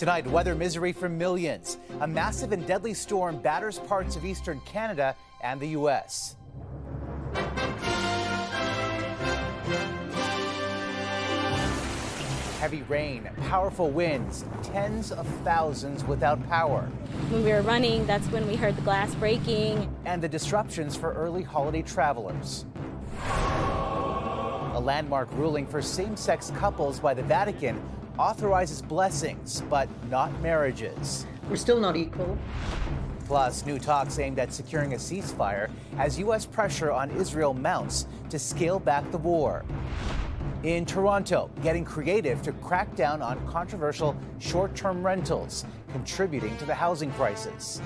Tonight, weather misery for millions. A massive and deadly storm batters parts of eastern Canada and the U.S. Heavy rain, powerful winds, tens of thousands without power. When we were running, that's when we heard the glass breaking. And the disruptions for early holiday travelers. A landmark ruling for same-sex couples by the Vatican authorizes blessings, but not marriages. We're still not equal. Plus, new talks aimed at securing a ceasefire as U.S. pressure on Israel mounts to scale back the war. In Toronto, getting creative to crack down on controversial short-term rentals, contributing to the housing crisis.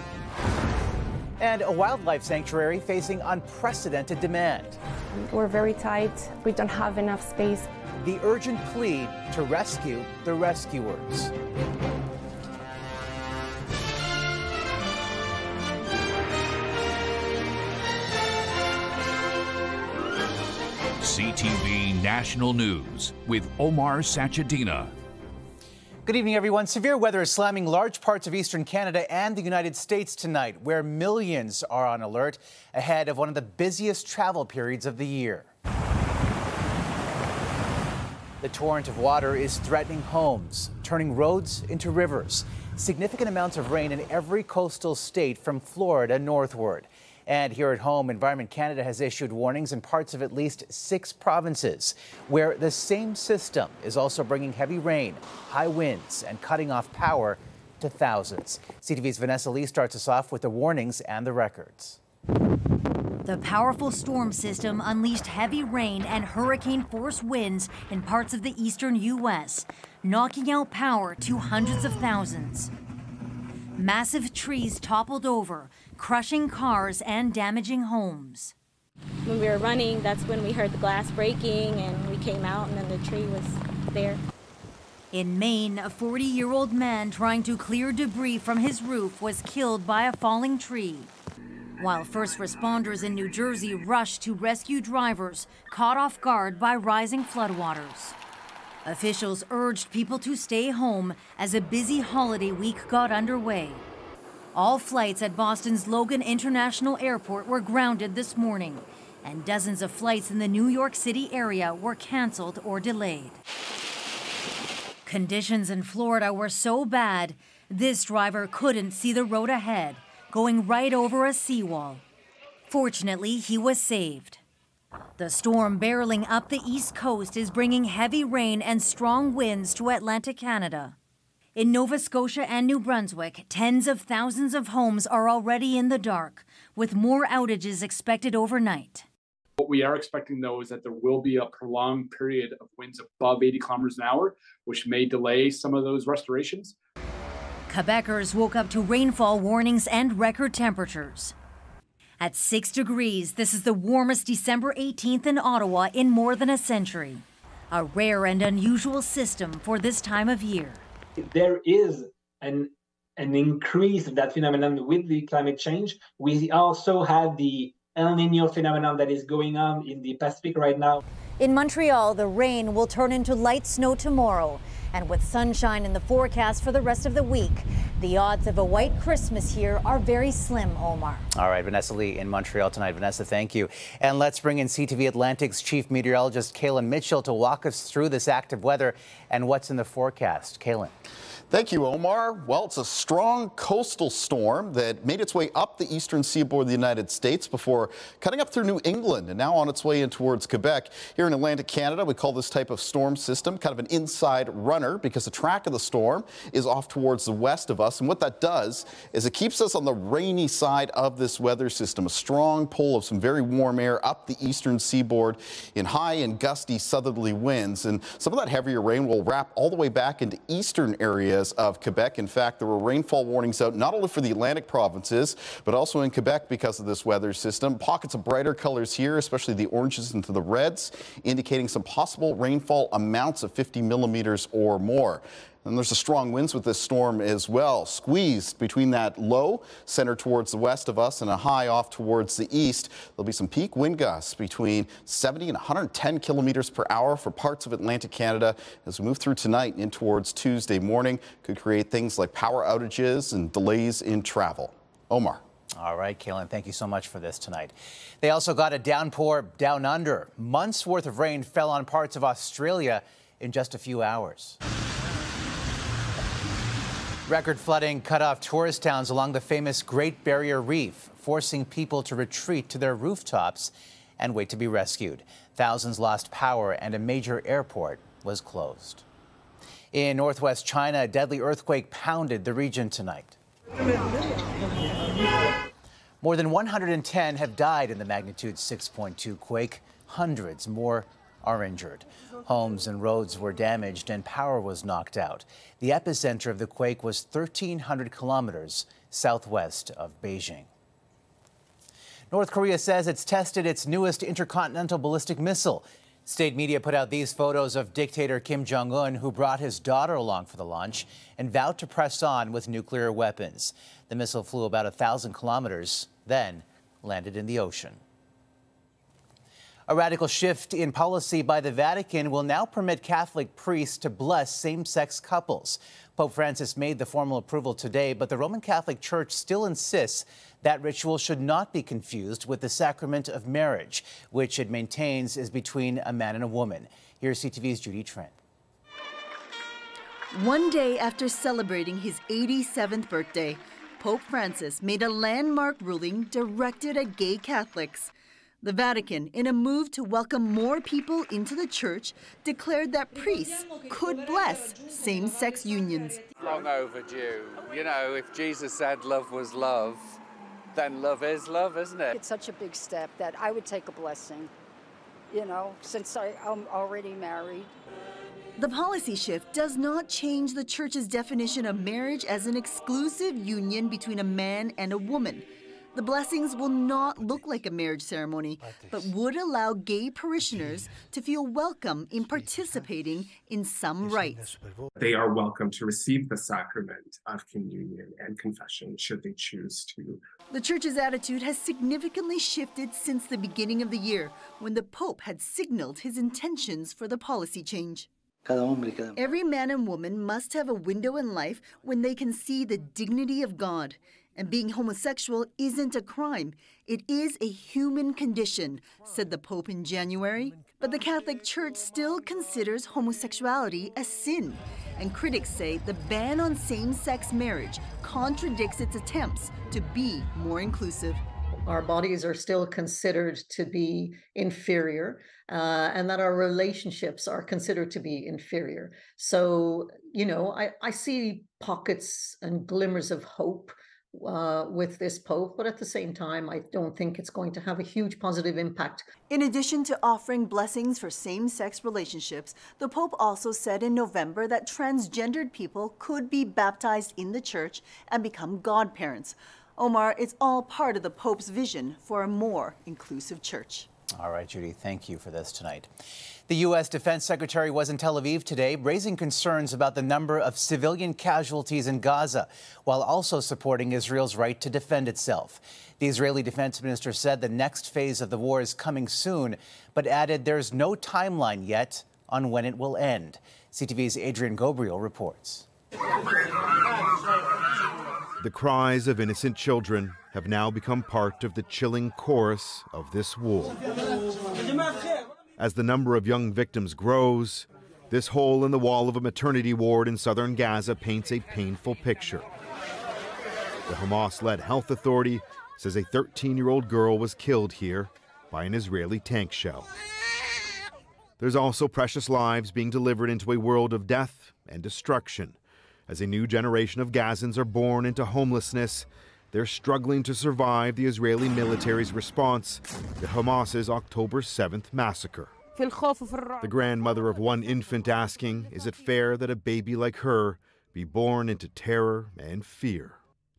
And a wildlife sanctuary facing unprecedented demand. We're very tight. We don't have enough space. The urgent plea to rescue the rescuers. CTV National News with Omar Sachedina. Good evening, everyone. Severe weather is slamming large parts of eastern Canada and the United States tonight, where millions are on alert ahead of one of the busiest travel periods of the year. The torrent of water is threatening homes, turning roads into rivers. Significant amounts of rain in every coastal state from Florida northward. And here at home, Environment Canada has issued warnings in parts of at least 6 provinces, where the same system is also bringing heavy rain, high winds, and cutting off power to thousands. CTV's Vanessa Lee starts us off with the warnings and the records. The powerful storm system unleashed heavy rain and hurricane-force winds in parts of the eastern U.S., knocking out power to hundreds of thousands. Massive trees toppled over, crushing cars and damaging homes. When we were running, that's when we heard the glass breaking and we came out and then the tree was there. In Maine, a 40-year-old man trying to clear debris from his roof was killed by a falling tree, while first responders in New Jersey rushed to rescue drivers caught off guard by rising floodwaters. Officials urged people to stay home as a busy holiday week got underway. All flights at Boston's Logan International Airport were grounded this morning, and dozens of flights in the New York City area were canceled or delayed. Conditions in Florida were so bad, this driver couldn't see the road ahead, going right over a seawall. Fortunately, he was saved. The storm barreling up the East Coast is bringing heavy rain and strong winds to Atlantic Canada. In Nova Scotia and New Brunswick, tens of thousands of homes are already in the dark, with more outages expected overnight. What we are expecting, though, is that there will be a prolonged period of winds above 80 kilometers an hour, which may delay some of those restorations. Quebecers woke up to rainfall warnings and record temperatures. At 6 degrees, this is the warmest December 18th in Ottawa in more than a century. A rare and unusual system for this time of year. There is an increase of that phenomenon with the climate change. We also have the El Nino phenomenon that is going on in the Pacific right now. In Montreal, the rain will turn into light snow tomorrow. And with sunshine in the forecast for the rest of the week, the odds of a white Christmas here are very slim, Omar. All right, Vanessa Lee in Montreal tonight. Vanessa, thank you. And let's bring in CTV Atlantic's chief meteorologist, Kaylin Mitchell, to walk us through this active weather and what's in the forecast. Kaylin. Thank you, Omar. Well, it's a strong coastal storm that made its way up the eastern seaboard of the United States before cutting up through New England and now on its way in towards Quebec. Here in Atlantic Canada, we call this type of storm system kind of an inside runner because the track of the storm is off towards the west of us. And what that does is it keeps us on the rainy side of this weather system, a strong pull of some very warm air up the eastern seaboard in high and gusty southerly winds. And some of that heavier rain will wrap all the way back into eastern areas of Quebec. In fact, there were rainfall warnings out not only for the Atlantic provinces, but also in Quebec because of this weather system. Pockets of brighter colors here, especially the oranges into the reds, indicating some possible rainfall amounts of 50 millimeters or more. And there's a strong winds with this storm as well, squeezed between that low centered towards the west of us and a high off towards the east. There'll be some peak wind gusts between 70 and 110 kilometers per hour for parts of Atlantic Canada as we move through tonight and in towards Tuesday morning. Could create things like power outages and delays in travel. Omar. All right, Kaylin, thank you so much for this tonight. They also got a downpour down under. Months worth of rain fell on parts of Australia in just a few hours. Record flooding cut off tourist towns along the famous Great Barrier Reef, forcing people to retreat to their rooftops and wait to be rescued. Thousands lost power and a major airport was closed. In northwest China, a deadly earthquake pounded the region tonight. More than 110 have died in the magnitude 6.2 quake. Hundreds more are injured. Homes and roads were damaged and power was knocked out. The epicenter of the quake was 1,300 kilometers southwest of Beijing. North Korea says it's tested its newest intercontinental ballistic missile. State media put out these photos of dictator Kim Jong-un, who brought his daughter along for the launch and vowed to press on with nuclear weapons. The missile flew about 1,000 kilometers, then landed in the ocean. A radical shift in policy by the Vatican will now permit Catholic priests to bless same-sex couples. Pope Francis made the formal approval today, but the Roman Catholic Church still insists that ritual should not be confused with the sacrament of marriage, which it maintains is between a man and a woman. Here's CTV's Judy Trent. One day after celebrating his 87th birthday, Pope Francis made a landmark ruling directed at gay Catholics. The Vatican, in a move to welcome more people into the church, declared that priests could bless same-sex unions. Long overdue. You know, if Jesus said love was love, then love is love, isn't it? It's such a big step that I would take a blessing, you know, since I'm already married. The policy shift does not change the church's definition of marriage as an exclusive union between a man and a woman. The blessings will not look like a marriage ceremony, but would allow gay parishioners to feel welcome in participating in some rites. They are welcome to receive the sacrament of communion and confession should they choose to. The church's attitude has significantly shifted since the beginning of the year, when the Pope had signaled his intentions for the policy change. Every man and woman must have a window in life when they can see the dignity of God. And being homosexual isn't a crime. It is a human condition, said the Pope in January. But the Catholic Church still considers homosexuality a sin. And critics say the ban on same-sex marriage contradicts its attempts to be more inclusive. Our bodies are still considered to be inferior, and that our relationships are considered to be inferior. So, you know, I see pockets and glimmers of hope with this Pope, but at the same time, I don't think it's going to have a huge positive impact. In addition to offering blessings for same-sex relationships, the Pope also said in November that transgendered people could be baptized in the church and become godparents. Omar, it's all part of the Pope's vision for a more inclusive church. All right, Judy, thank you for this tonight. The U.S. Defense Secretary was in Tel Aviv today, raising concerns about the number of civilian casualties in Gaza, while also supporting Israel's right to defend itself. The Israeli defense minister said the next phase of the war is coming soon, but added there's no timeline yet on when it will end. CTV's Adrian Gobriel reports. The cries of innocent children have now become part of the chilling chorus of this war. As the number of young victims grows, this hole in the wall of a maternity ward in southern Gaza paints a painful picture. The Hamas-led health authority says a 13-year-old girl was killed here by an Israeli tank shell. There's also precious lives being delivered into a world of death and destruction. As a new generation of Gazans are born into homelessness, they're struggling to survive the Israeli military's response to Hamas's October 7th massacre. The grandmother of one infant asking, is it fair that a baby like her be born into terror and fear?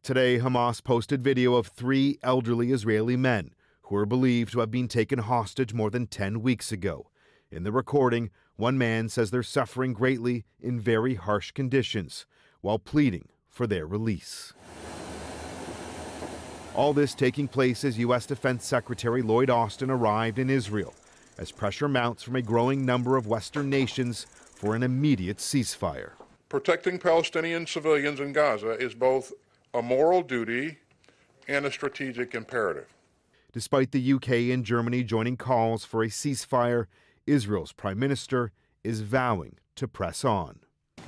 Today, Hamas posted video of 3 elderly Israeli men who are believed to have been taken hostage more than 10 weeks ago. In the recording, One man says they're suffering greatly in very harsh conditions while pleading for their release. All this taking place as U.S. Defense Secretary Lloyd Austin arrived in Israel as pressure mounts from a growing number of Western nations for an immediate ceasefire. Protecting Palestinian civilians in Gaza is both a moral duty and a strategic imperative. Despite the UK and Germany joining calls for a ceasefire, Israel's prime minister is vowing to press on.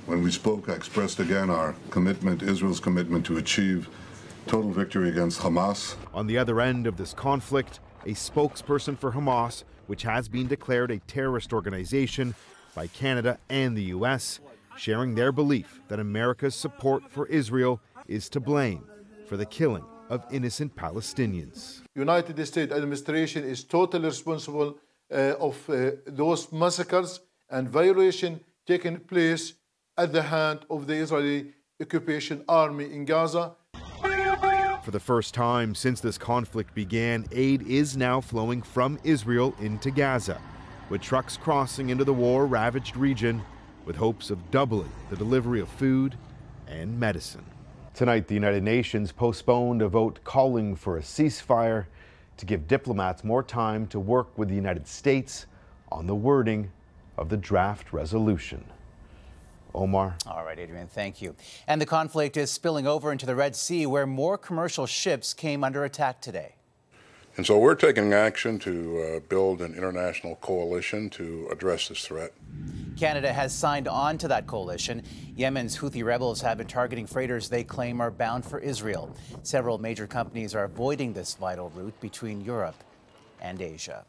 When we spoke, I expressed again our commitment, Israel's commitment to achieve total victory against Hamas. On the other end of this conflict, a spokesperson for Hamas, which has been declared a terrorist organization by Canada and the U.S., sharing their belief that America's support for Israel is to blame for the killing of innocent Palestinians. United States administration is totally responsible of those massacres and violations taking place at the hand of the Israeli occupation army in Gaza. For the first time since this conflict began, aid is now flowing from Israel into Gaza, with trucks crossing into the war-ravaged region with hopes of doubling the delivery of food and medicine. Tonight, the United Nations postponed a vote calling for a ceasefire to give diplomats more time to work with the United States on the wording of the draft resolution. Omar. All right, Adrian, thank you. And the conflict is spilling over into the Red Sea, where more commercial ships came under attack today. And so we're taking action to build an international coalition to address this threat. Canada has signed on to that coalition. Yemen's Houthi rebels have been targeting freighters they claim are bound for Israel. Several major companies are avoiding this vital route between Europe and Asia.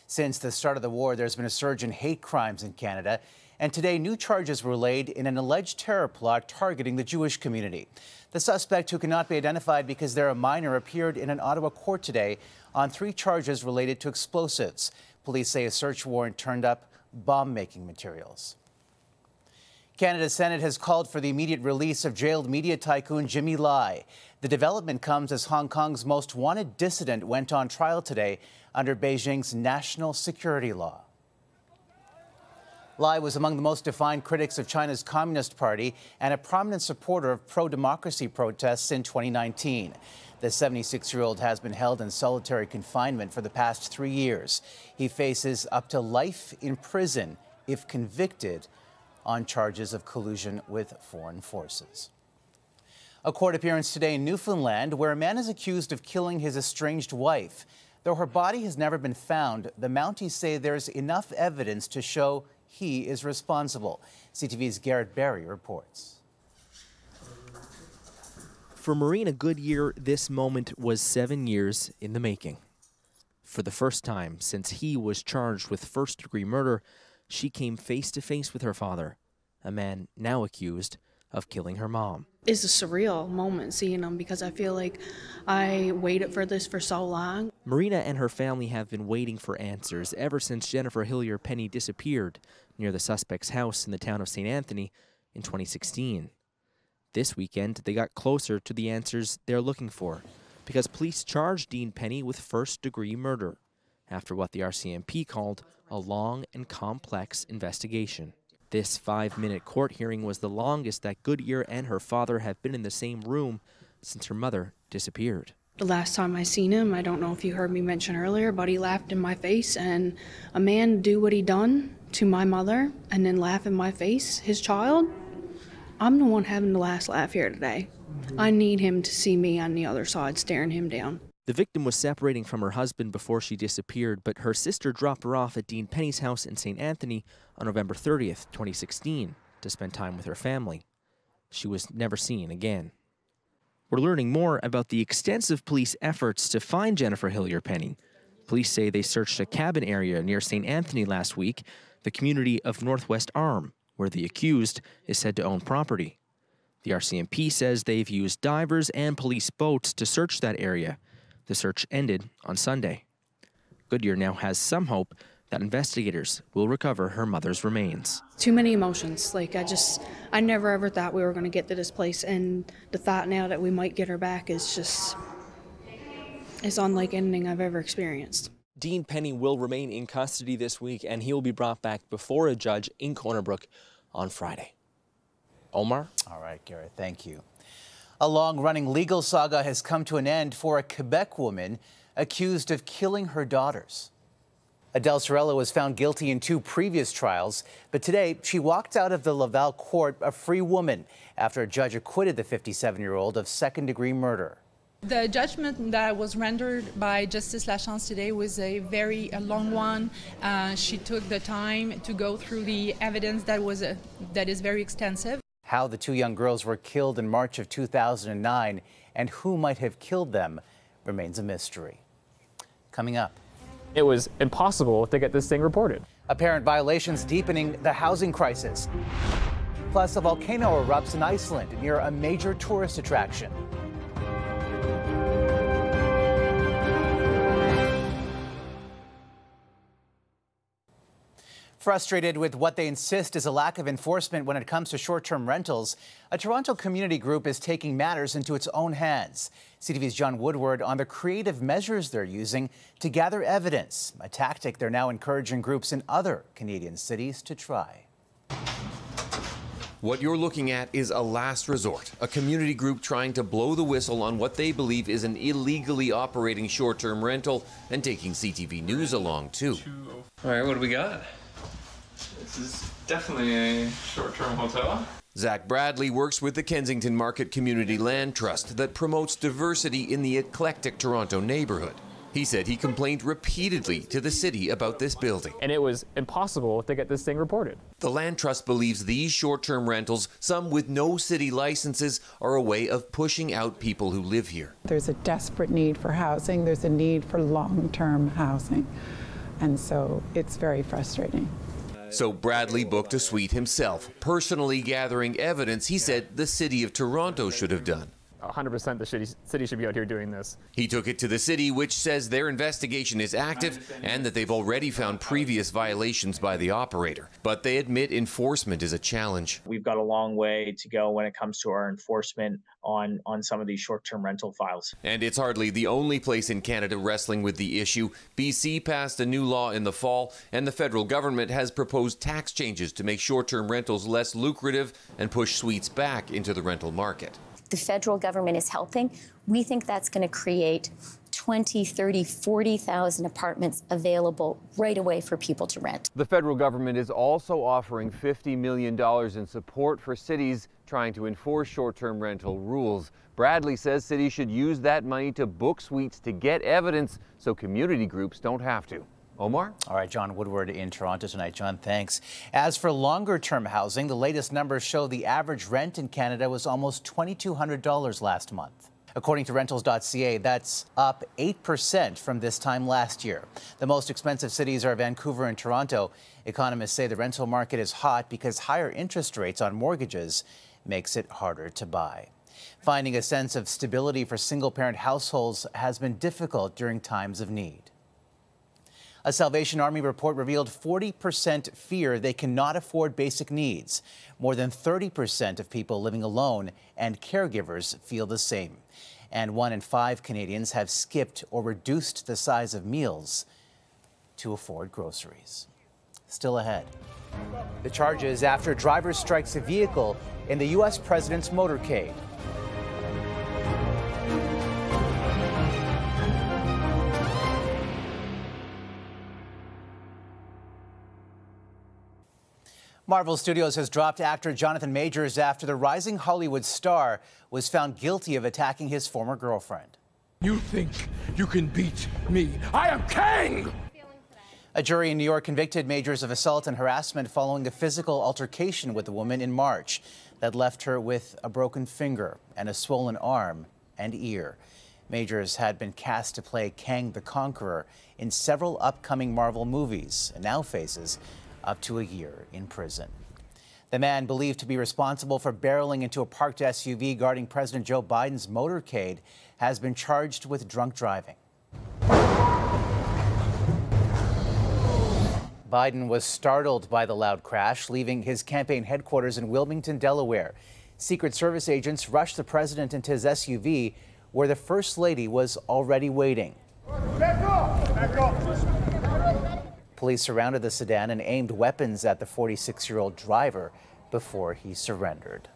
Since the start of the war, there's been a surge in hate crimes in Canada. And today, new charges were laid in an alleged terror plot targeting the Jewish community. The suspect, who cannot be identified because they're a minor, appeared in an Ottawa court today on 3 charges related to explosives. Police say a search warrant turned up bomb-making materials. Canada's Senate has called for the immediate release of jailed media tycoon Jimmy Lai. The development comes as Hong Kong's most wanted dissident went on trial today under Beijing's national security law. Lai was among the most defined critics of China's Communist Party and a prominent supporter of pro-democracy protests in 2019. The 76-year-old has been held in solitary confinement for the past 3 years. He faces up to life in prison if convicted on charges of collusion with foreign forces. A court appearance today in Newfoundland, where a man is accused of killing his estranged wife. Though her body has never been found, the Mounties say there's enough evidence to show he is responsible. CTV's Garrett Barry reports. For Marina Goodyear, this moment was 7 years in the making. For the first time since he was charged with first-degree murder, she came face-to-face with her father, a man now accused of killing her mom. It's a surreal moment seeing him because I feel like I waited for this for so long. Marina and her family have been waiting for answers ever since Jennifer Hillier-Penny disappeared near the suspect's house in the town of St. Anthony in 2016. This weekend, they got closer to the answers they're looking for because police charged Dean Penny with first-degree murder after what the RCMP called a long and complex investigation. This 5-minute court hearing was the longest that Goodyear and her father have been in the same room since her mother disappeared. The last time I seen him, I don't know if you heard me mention earlier, but he laughed in my face, and a man do what he done to my mother and then laugh in my face, his child, I'm the one having the last laugh here today. I need him to see me on the other side staring him down. The victim was separating from her husband before she disappeared, but her sister dropped her off at Dean Penny's house in St. Anthony on November 30th, 2016, to spend time with her family. She was never seen again. We're learning more about the extensive police efforts to find Jennifer Hillier-Penny. Police say they searched a cabin area near St. Anthony last week, the community of Northwest Arm, where the accused is said to own property. The RCMP says they've used divers and police boats to search that area. The search ended on Sunday. Goodyear now has some hope that investigators will recover her mother's remains. Too many emotions. I never ever thought we were going to get to this place, and the thought now that we might get her back is just, it's unlike anything I've ever experienced. Dean Penny will remain in custody this week, and he will be brought back before a judge in Corner Brook on Friday. Omar? All right, Garrett, thank you. A long-running legal saga has come to an end for a Quebec woman accused of killing her daughters. Adele Sorello was found guilty in 2 previous trials, but today she walked out of the Laval court a free woman after a judge acquitted the 57-year-old of second-degree murder. The judgment that was rendered by Justice Lachance today was a very long one. She took the time to go through the evidence that is very extensive. How the 2 young girls were killed in March of 2009 and who might have killed them remains a mystery. Coming up. It was impossible to get this thing reported. Apparent violations deepening the housing crisis. Plus, a volcano erupts in Iceland near a major tourist attraction. Frustrated with what they insist is a lack of enforcement when it comes to short-term rentals, a Toronto community group is taking matters into its own hands. CTV's John Woodward on the creative measures they're using to gather evidence, a tactic they're now encouraging groups in other Canadian cities to try. What you're looking at is a last resort, a community group trying to blow the whistle on what they believe is an illegally operating short-term rental and taking CTV News along, too. All right, what do we got? This is definitely a short-term hotel. Zach Bradley works with the Kensington Market Community Land Trust that promotes diversity in the eclectic Toronto neighborhood. He said he complained repeatedly to the city about this building. And it was impossible to get this thing reported. The Land Trust believes these short-term rentals, some with no city licenses, are a way of pushing out people who live here. There's a desperate need for housing. There's a need for long-term housing. And so it's very frustrating. So Bradley booked a suite himself, personally gathering evidence he said the City of Toronto should have done. 100% the city should be out here doing this. He took it to the city, which says their investigation is active and that they've already found previous violations by the operator. But they admit enforcement is a challenge. We've got a long way to go when it comes to our enforcement on some of these short-term rental files. And it's hardly the only place in Canada wrestling with the issue. BC passed a new law in the fall, and the federal government has proposed tax changes to make short-term rentals less lucrative and push suites back into the rental market. The federal government is helping. We think that's going to create 20, 30, 40,000 apartments available right away for people to rent. The federal government is also offering $50 million in support for cities trying to enforce short-term rental rules. Bradley says cities should use that money to book suites to get evidence so community groups don't have to. Omar? All right, John Woodward in Toronto tonight. John, thanks. As for longer-term housing, the latest numbers show the average rent in Canada was almost $2,200 last month. According to rentals.ca, that's up 8% from this time last year. The most expensive cities are Vancouver and Toronto. Economists say the rental market is hot because higher interest rates on mortgages makes it harder to buy. Finding a sense of stability for single-parent households has been difficult during times of need. A Salvation Army report revealed 40% fear they cannot afford basic needs. More than 30% of people living alone and caregivers feel the same. And 1 in 5 Canadians have skipped or reduced the size of meals to afford groceries. Still ahead. The charges after a driver strikes a vehicle in the U.S. president's motorcade. Marvel Studios has dropped actor Jonathan Majors after the rising Hollywood star was found guilty of attacking his former girlfriend. You think you can beat me? I am king! A jury in New York convicted Majors of assault and harassment following a physical altercation with the woman in March that left her with a broken finger and a swollen arm and ear. Majors had been cast to play Kang the Conqueror in several upcoming Marvel movies and now faces up to a year in prison. The man believed to be responsible for barreling into a parked SUV guarding President Joe Biden's motorcade has been charged with drunk driving. Biden was startled by the loud crash, leaving his campaign headquarters in Wilmington, Delaware. Secret Service agents rushed the president into his SUV, where the First Lady was already waiting. Let go! Police surrounded the sedan and aimed weapons at the 46-year-old driver before he surrendered.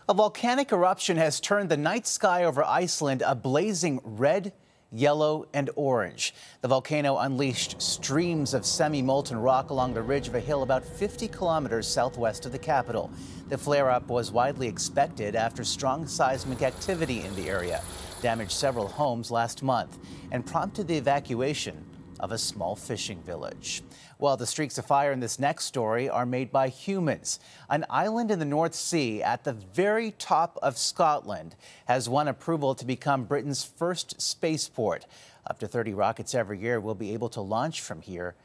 A volcanic eruption has turned the night sky over Iceland a blazing red, yellow, and orange. The volcano unleashed streams of semi-molten rock along the ridge of a hill about 50 kilometers southwest of the capital. The flare-up was widely expected after strong seismic activity in the area damaged several homes last month and prompted the evacuation of a small fishing village. Well, the streaks of fire in this next story are made by humans. An island in the North Sea at the very top of Scotland has won approval to become Britain's first spaceport. Up to 30 rockets every year will be able to launch from here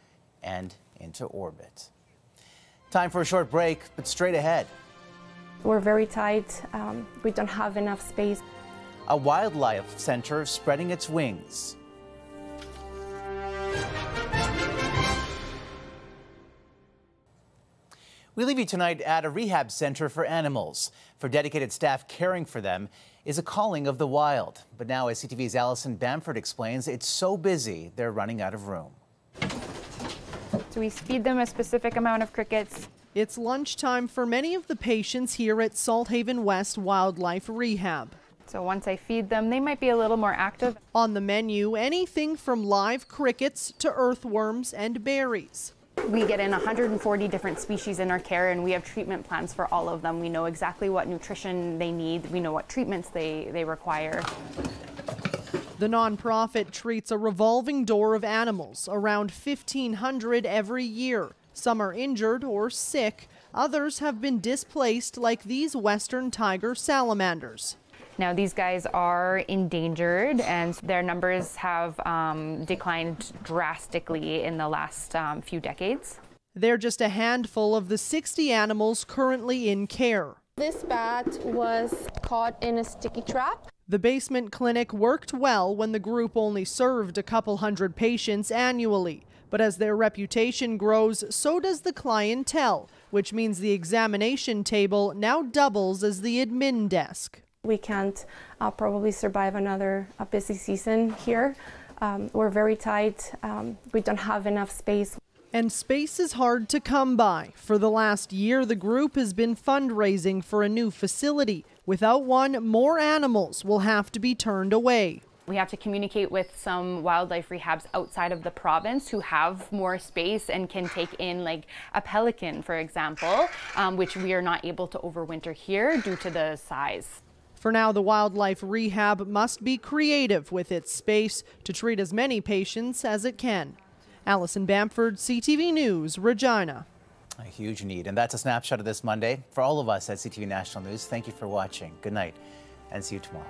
and into orbit. Time for a short break, but straight ahead. We're very tight. We don't have enough space. A wildlife center spreading its wings. We leave you tonight at a rehab center for animals. For dedicated staff caring for them is a calling of the wild. But now, as CTV's Alison Bamford explains, it's so busy they're running out of room. So we feed them a specific amount of crickets. It's lunchtime for many of the patients here at Salthaven West Wildlife Rehab. So once I feed them, they might be a little more active. On the menu, anything from live crickets to earthworms and berries. We get in 140 different species in our care, and we have treatment plans for all of them. We know exactly what nutrition they need. We know what treatments they require. The nonprofit treats a revolving door of animals, around 1,500 every year. Some are injured or sick. Others have been displaced, like these western tiger salamanders. Now, these guys are endangered, and their numbers have declined drastically in the last few decades. They're just a handful of the 60 animals currently in care. This bat was caught in a sticky trap. The basement clinic worked well when the group only served a couple hundred patients annually. But as their reputation grows, so does the clientele, which means the examination table now doubles as the admin desk. We can't probably survive another busy season here. We're very tight. We don't have enough space. And space is hard to come by. For the last year, the group has been fundraising for a new facility. Without one, more animals will have to be turned away. We have to communicate with some wildlife rehabs outside of the province who have more space and can take in like a pelican, for example, which we are not able to overwinter here due to the size. For now, the wildlife rehab must be creative with its space to treat as many patients as it can. Alison Bamford, CTV News, Regina. A huge need. And that's a snapshot of this Monday. For all of us at CTV National News, thank you for watching. Good night and see you tomorrow.